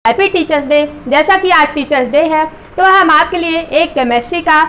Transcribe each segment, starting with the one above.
Happy teachers day. जैसा कि आज टीचर्स डे है तो हम आपके लिए एक केमिस्ट्री का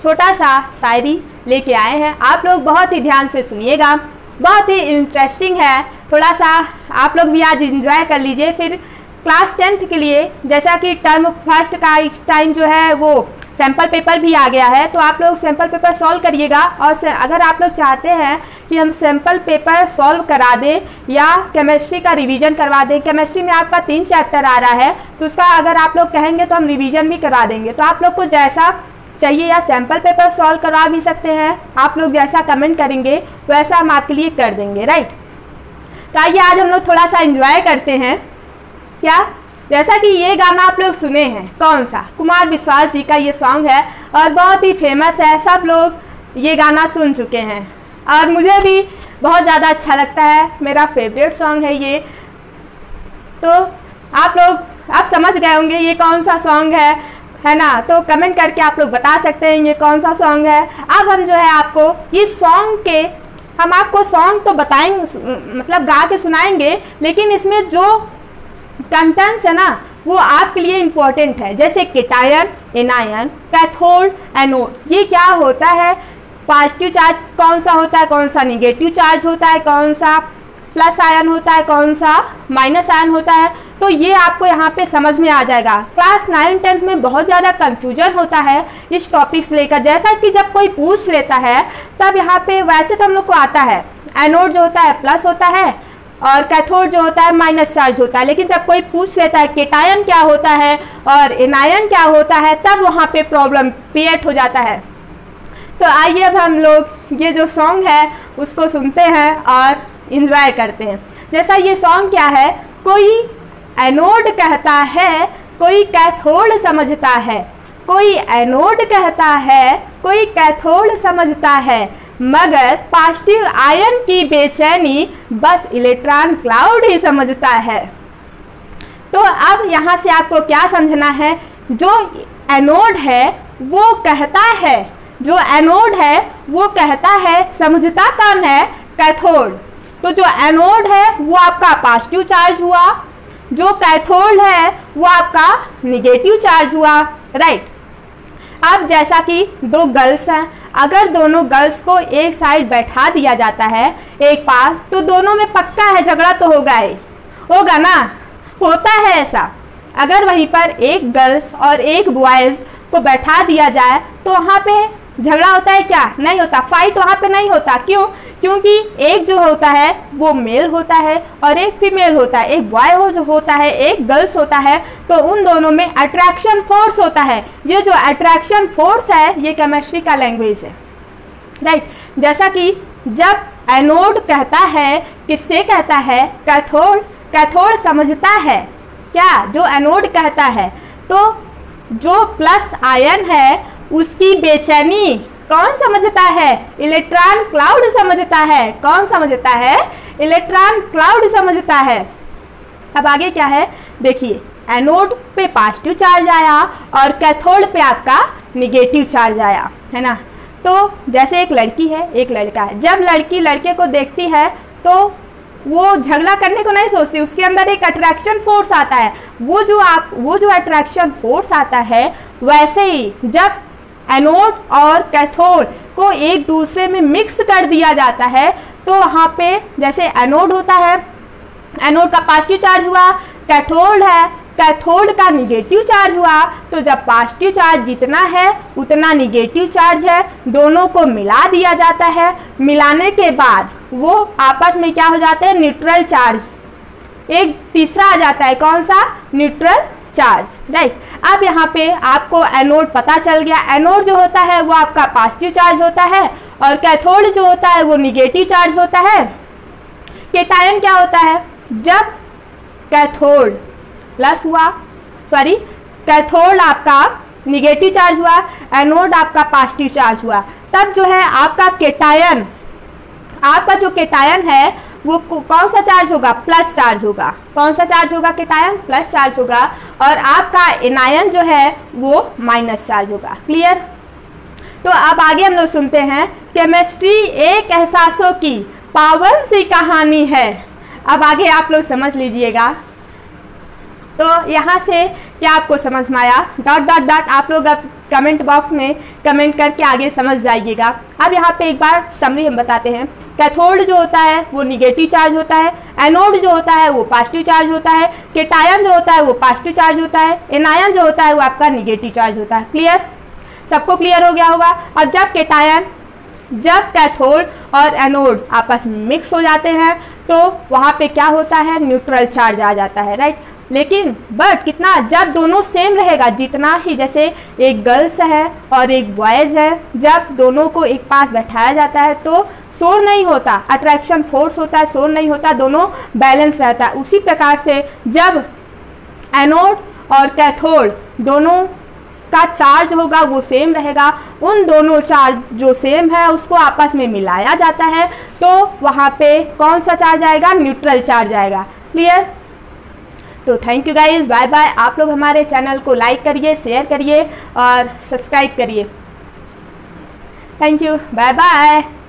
छोटा सा शायरी लेके आए हैं। आप लोग बहुत ही ध्यान से सुनिएगा, बहुत ही इंटरेस्टिंग है। थोड़ा सा आप लोग भी आज एंजॉय कर लीजिए। फिर क्लास 10th के लिए जैसा कि टर्म फर्स्ट का इस टाइम जो है वो सैम्पल पेपर भी आ गया है, तो आप लोग सैम्पल पेपर सॉल्व करिएगा। और अगर आप लोग चाहते हैं कि हम सैम्पल पेपर सॉल्व करा दें या केमिस्ट्री का रिवीजन करवा दें, केमिस्ट्री में आपका 3 चैप्टर आ रहा है तो उसका अगर आप लोग कहेंगे तो हम रिवीजन भी करा देंगे। तो आप लोग को जैसा चाहिए या सैम्पल पेपर सॉल्व करवा भी सकते हैं, आप लोग जैसा कमेंट करेंगे वैसा हम आपके लिए कर देंगे, राइट। तो आइए आज हम लोग थोड़ा सा एंजॉय करते हैं। क्या, जैसा कि ये गाना आप लोग सुने हैं, कौन सा, कुमार विश्वास जी का ये सॉन्ग है और बहुत ही फेमस है, सब लोग ये गाना सुन चुके हैं और मुझे भी बहुत ज़्यादा अच्छा लगता है, मेरा फेवरेट सॉन्ग है ये। तो आप लोग आप समझ गए होंगे ये कौन सा सॉन्ग है ना। तो कमेंट करके आप लोग बता सकते हैं ये कौन सा सॉन्ग है। अब हम जो है आपको इस सॉन्ग के, हम आपको सॉन्ग तो बताएंगे, मतलब गा के सुनाएंगे, लेकिन इसमें जो कंटेंट्स है ना वो आपके लिए इम्पोर्टेंट है। जैसे केटायन, एनायन, कैथोड, एनोड, ये क्या होता है, पॉजिटिव चार्ज कौन सा होता है, कौन सा निगेटिव चार्ज होता है, कौन सा प्लस आयन होता है, कौन सा माइनस आयन होता है, तो ये आपको यहाँ पे समझ में आ जाएगा। क्लास 9 10th में बहुत ज़्यादा कंफ्यूजन होता है इस टॉपिक से लेकर। जैसा कि जब कोई पूछ लेता है तब यहाँ पे वैसे तो हम लोग को आता है एनोड जो होता है प्लस होता है और कैथोड जो होता है माइनस चार्ज होता है, लेकिन जब कोई पूछ लेता है केटायन क्या होता है और एनायन क्या होता है तब वहाँ पे प्रॉब्लम क्रिएट हो जाता है। तो आइए अब हम लोग ये जो सॉन्ग है उसको सुनते हैं और इंजॉय करते हैं। जैसा ये सॉन्ग क्या है, कोई एनोड कहता है, कोई कैथोड समझता है, कोई एनोड कहता है, कोई कैथोड समझता है, मगर पॉजिटिव आयन की बेचैनी बस इलेक्ट्रॉन क्लाउड ही समझता है। तो अब यहाँ से आपको क्या समझना है, जो एनोड है वो कहता है, जो एनोड है वो कहता है, समझता कौन है, कैथोड। तो जो एनोड है वो आपका पॉजिटिव चार्ज हुआ, जो कैथोड है वो आपका निगेटिव चार्ज हुआ, राइट। अब जैसा कि दो गर्ल्स हैं, अगर दोनों गर्ल्स को एक साइड बैठा दिया जाता है एक पास, तो दोनों में पक्का है झगड़ा तो होगा ही, होगा ना, होता है ऐसा। अगर वहीं पर एक गर्ल्स और एक बॉयज़ को बैठा दिया जाए तो वहाँ पे झगड़ा होता है क्या, नहीं होता, फाइट वहाँ पे नहीं होता। क्यों, क्योंकि एक जो होता है वो मेल होता है और एक फीमेल होता है, एक बॉय हो जो होता है, एक गर्ल्स होता है, तो उन दोनों में अट्रैक्शन फोर्स होता है। ये जो अट्रैक्शन फोर्स है ये केमिस्ट्री का लैंग्वेज है, राइट। जैसा कि जब एनोड कहता है, किससे कहता है, कैथोड, कैथोड समझता है क्या, जो एनोड कहता है, तो जो प्लस आयन है उसकी बेचैनी कौन समझता है, इलेक्ट्रॉन क्लाउड समझता है। कौन समझता है, इलेक्ट्रॉन क्लाउड समझता है। अब आगे क्या है देखिए, एनोड पे पॉजिटिव चार्ज आया और कैथोड पे आपका निगेटिव चार्ज आया, है ना। तो जैसे एक लड़की है एक लड़का है, जब लड़की लड़के को देखती है तो वो झगड़ा करने को नहीं सोचती, उसके अंदर एक अट्रैक्शन फोर्स वो जो अट्रैक्शन फोर्स आता है, वैसे ही जब एनोड और कैथोड को एक दूसरे में मिक्स कर दिया जाता है तो वहाँ पे जैसे एनोड होता है, एनोड का पॉजिटिव चार्ज हुआ, कैथोड है, कैथोड का निगेटिव चार्ज हुआ, तो जब पॉजिटिव चार्ज जितना है उतना निगेटिव चार्ज है, दोनों को मिला दिया जाता है। मिलाने के बाद वो आपस में क्या हो जाते हैं, न्यूट्रल चार्ज, एक तीसरा आ जाता है, कौन सा, न्यूट्रल चार्ज, राइट। अब यहाँ पे आपको एनोड पता चल गया, एनोड जो होता है वो आपका पॉजिटिव चार्ज होता है और कैथोड जो होता है वो निगेटिव चार्ज होता है। केटायन क्या होता है, जब कैथोड प्लस हुआ, सॉरी कैथोड आपका निगेटिव चार्ज हुआ, एनोड आपका पॉजिटिव चार्ज हुआ, तब जो है आपका केटायन, आपका जो केटायन है वो कौन सा चार्ज होगा, प्लस चार्ज होगा। कौन सा चार्ज होगा, केटायन प्लस चार्ज होगा, और आपका एनायन जो है वो माइनस चार्ज होगा। क्लियर। तो अब आगे हम लोग सुनते हैं, केमिस्ट्री एक एहसासों की पावन सी कहानी है। अब आगे आप लोग समझ लीजिएगा, तो यहाँ से क्या आपको समझ में आया? डॉट डॉट डॉट आप लोग अब कमेंट बॉक्स में कमेंट करके आगे समझ जाइएगा। अब यहाँ पे एक बार समरी हम बताते हैं। कैथोड जो होता है वो निगेटिव चार्ज होता है, एनोड जो होता है वो पॉजिटिव चार्ज होता है, केटायन जो होता है वो पॉजिटिव चार्ज होता है, एनायन जो होता है वो आपका निगेटिव चार्ज होता है। क्लियर? सबको क्लियर हो गया होगा। अब जब कैथोड और एनोड आपस में मिक्स हो जाते हैं तो वहाँ पे क्या होता है? न्यूट्रल चार्ज आ जाता है, राइट। लेकिन बट कितना, जब दोनों सेम रहेगा, जितना ही जैसे एक गर्ल्स है और एक बॉयज़ है, जब दोनों को एक पास बैठाया जाता है तो शोर नहीं होता, अट्रैक्शन फोर्स होता है, शोर नहीं होता, दोनों बैलेंस रहता है। उसी प्रकार से जब एनोड और कैथोड दोनों का चार्ज होगा वो सेम रहेगा, उन दोनों चार्ज जो सेम है उसको आपस में मिलाया जाता है तो वहाँ पे कौन सा चार्ज आएगा? न्यूट्रल चार्ज आएगा। क्लियर? तो thank you guys, bye bye. आप लोग हमारे चैनल को लाइक करिए, शेयर करिए और सब्सक्राइब करिए। Thank you, bye bye.